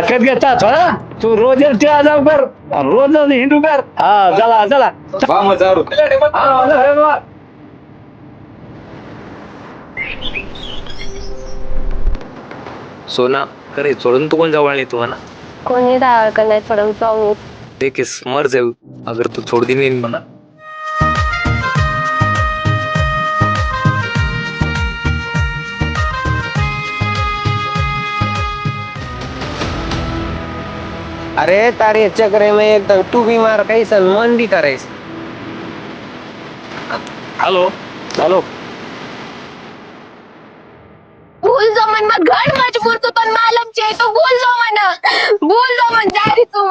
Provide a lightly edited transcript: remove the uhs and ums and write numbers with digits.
ताकद घेतात हा तू रोज जाऊ कर रोज हिंदू कर हा चला चला सोना करे सोडून तू कोण जवळ येतो ना कोणी डाळ का नाही पडून जाऊ देखीस मर जाऊ अगर तू छोड़ दी नहीं मना अरे तारे चक्रे में एकदम तू बीमार कैसन मन भी करे हेलो हेलो भूल जाओ मन मत घर मजबूर तो तन मालूम छे तो भूल जाओ मन जा रही तू